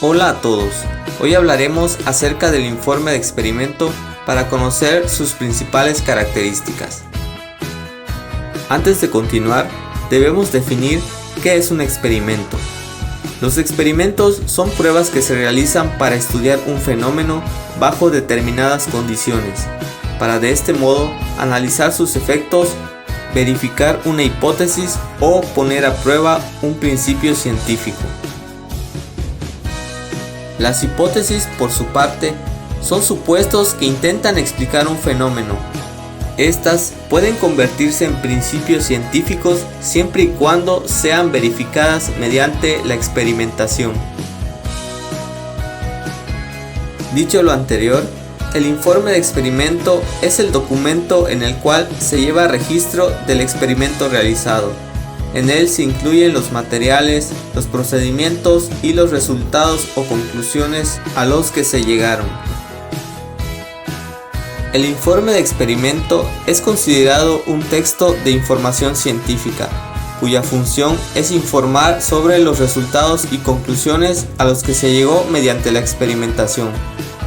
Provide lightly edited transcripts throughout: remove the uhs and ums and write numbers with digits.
Hola a todos, hoy hablaremos acerca del informe de experimento para conocer sus principales características. Antes de continuar, debemos definir qué es un experimento. Los experimentos son pruebas que se realizan para estudiar un fenómeno bajo determinadas condiciones, para de este modo analizar sus efectos, verificar una hipótesis o poner a prueba un principio científico. Las hipótesis, por su parte, son supuestos que intentan explicar un fenómeno. Estas pueden convertirse en principios científicos siempre y cuando sean verificadas mediante la experimentación. Dicho lo anterior, el informe de experimento es el documento en el cual se lleva registro del experimento realizado. En él se incluyen los materiales, los procedimientos y los resultados o conclusiones a los que se llegaron. El informe de experimento es considerado un texto de información científica, cuya función es informar sobre los resultados y conclusiones a los que se llegó mediante la experimentación.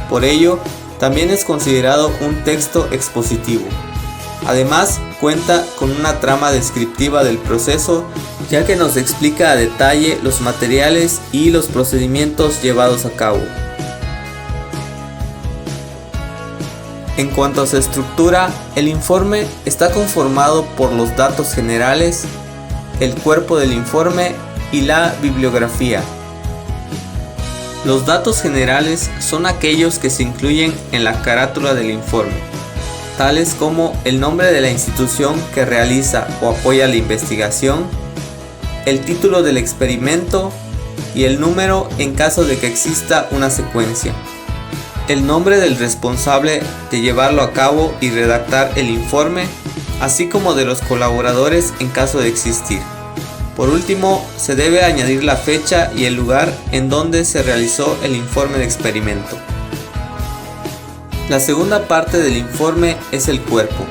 Por ello, también es considerado un texto expositivo. Además, cuenta con una trama descriptiva del proceso, ya que nos explica a detalle los materiales y los procedimientos llevados a cabo. En cuanto a su estructura, el informe está conformado por los datos generales, el cuerpo del informe y la bibliografía. Los datos generales son aquellos que se incluyen en la carátula del informe, tales como el nombre de la institución que realiza o apoya la investigación, el título del experimento y el número en caso de que exista una secuencia, el nombre del responsable de llevarlo a cabo y redactar el informe, así como de los colaboradores en caso de existir. Por último, se debe añadir la fecha y el lugar en donde se realizó el informe de experimento. La segunda parte del informe es el cuerpo.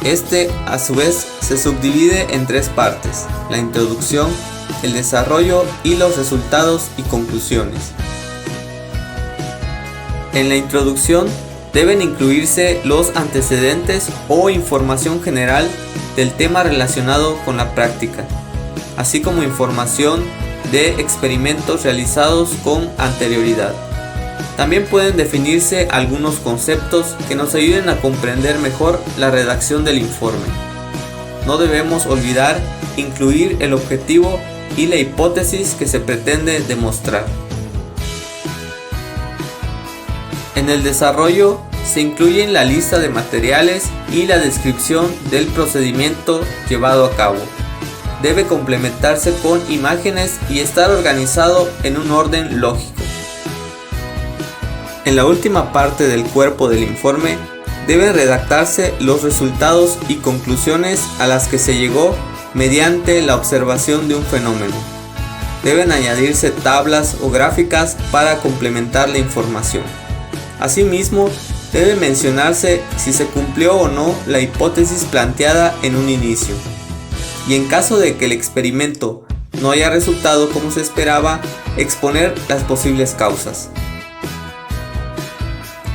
Este, a su vez, se subdivide en tres partes: la introducción, el desarrollo y los resultados y conclusiones. En la introducción deben incluirse los antecedentes o información general del tema relacionado con la práctica, así como información de experimentos realizados con anterioridad. También pueden definirse algunos conceptos que nos ayuden a comprender mejor la redacción del informe. No debemos olvidar incluir el objetivo y la hipótesis que se pretende demostrar. En el desarrollo se incluyen la lista de materiales y la descripción del procedimiento llevado a cabo. Debe complementarse con imágenes y estar organizado en un orden lógico. En la última parte del cuerpo del informe deben redactarse los resultados y conclusiones a las que se llegó mediante la observación de un fenómeno. Deben añadirse tablas o gráficas para complementar la información. Asimismo, debe mencionarse si se cumplió o no la hipótesis planteada en un inicio. Y en caso de que el experimento no haya resultado como se esperaba, exponer las posibles causas.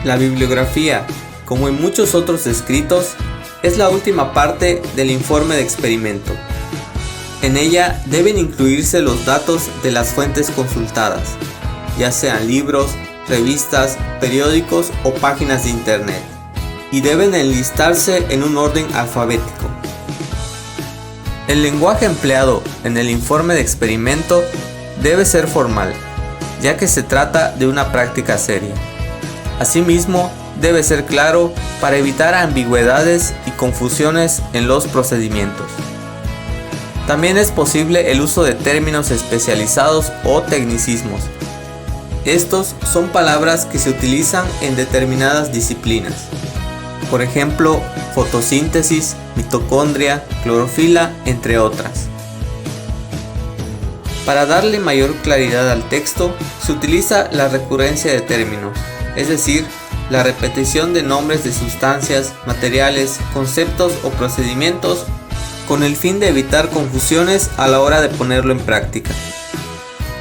La bibliografía, como en muchos otros escritos, es la última parte del informe de experimento. En ella deben incluirse los datos de las fuentes consultadas, ya sean libros, revistas, periódicos o páginas de internet, y deben enlistarse en un orden alfabético. El lenguaje empleado en el informe de experimento debe ser formal, ya que se trata de una práctica seria. Asimismo, debe ser claro para evitar ambigüedades y confusiones en los procedimientos. También es posible el uso de términos especializados o tecnicismos. Estos son palabras que se utilizan en determinadas disciplinas. Por ejemplo, fotosíntesis, mitocondria, clorofila, entre otras. Para darle mayor claridad al texto, se utiliza la recurrencia de términos, es decir, la repetición de nombres de sustancias, materiales, conceptos o procedimientos con el fin de evitar confusiones a la hora de ponerlo en práctica.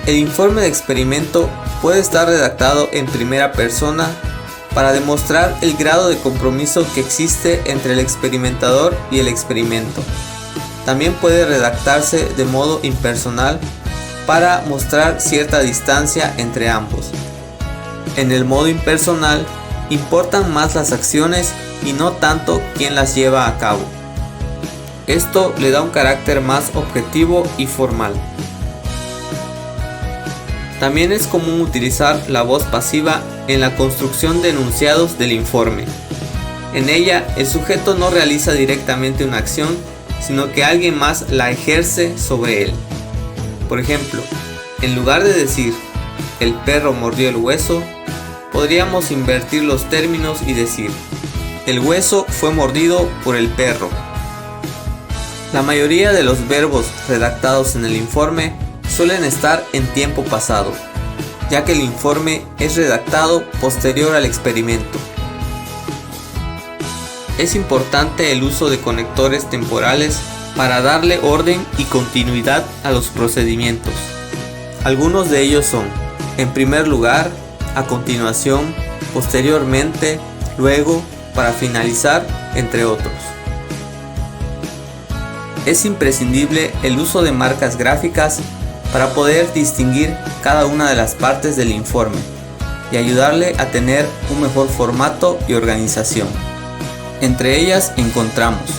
El informe de experimento puede estar redactado en primera persona para demostrar el grado de compromiso que existe entre el experimentador y el experimento. También puede redactarse de modo impersonal para mostrar cierta distancia entre ambos. En el modo impersonal importan más las acciones y no tanto quién las lleva a cabo. Esto le da un carácter más objetivo y formal. También es común utilizar la voz pasiva en la construcción de enunciados del informe. En ella, el sujeto no realiza directamente una acción, sino que alguien más la ejerce sobre él. Por ejemplo, en lugar de decir "el perro mordió el hueso", podríamos invertir los términos y decir "el hueso fue mordido por el perro". La mayoría de los verbos redactados en el informe suelen estar en tiempo pasado, ya que el informe es redactado posterior al experimento. Es importante el uso de conectores temporales para darle orden y continuidad a los procedimientos. Algunos de ellos son: en primer lugar, a continuación, posteriormente, luego, para finalizar, entre otros. Es imprescindible el uso de marcas gráficas para poder distinguir cada una de las partes del informe y ayudarle a tener un mejor formato y organización. Entre ellas encontramos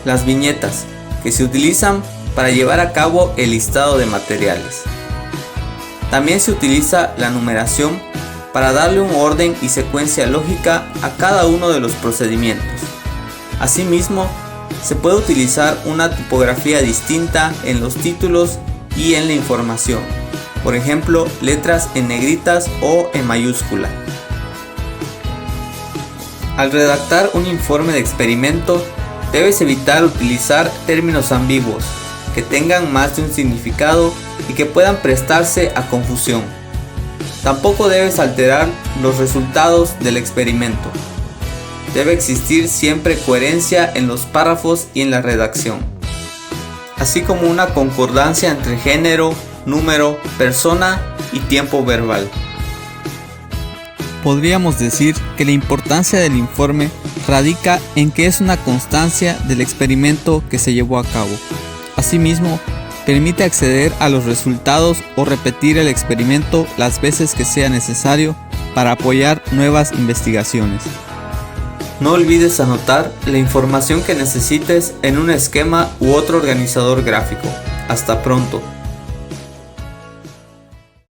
las viñetas, que se utilizan para llevar a cabo el listado de materiales. También se utiliza la numeración para darle un orden y secuencia lógica a cada uno de los procedimientos. Asimismo, se puede utilizar una tipografía distinta en los títulos y en la información, por ejemplo, letras en negritas o en mayúscula. Al redactar un informe de experimento, debes evitar utilizar términos ambiguos, que tengan más de un significado y que puedan prestarse a confusión. Tampoco debes alterar los resultados del experimento. Debe existir siempre coherencia en los párrafos y en la redacción, así como una concordancia entre género, número, persona y tiempo verbal. Podríamos decir que la importancia del informe radica en que es una constancia del experimento que se llevó a cabo. Asimismo, permite acceder a los resultados o repetir el experimento las veces que sea necesario para apoyar nuevas investigaciones. No olvides anotar la información que necesites en un esquema u otro organizador gráfico. Hasta pronto.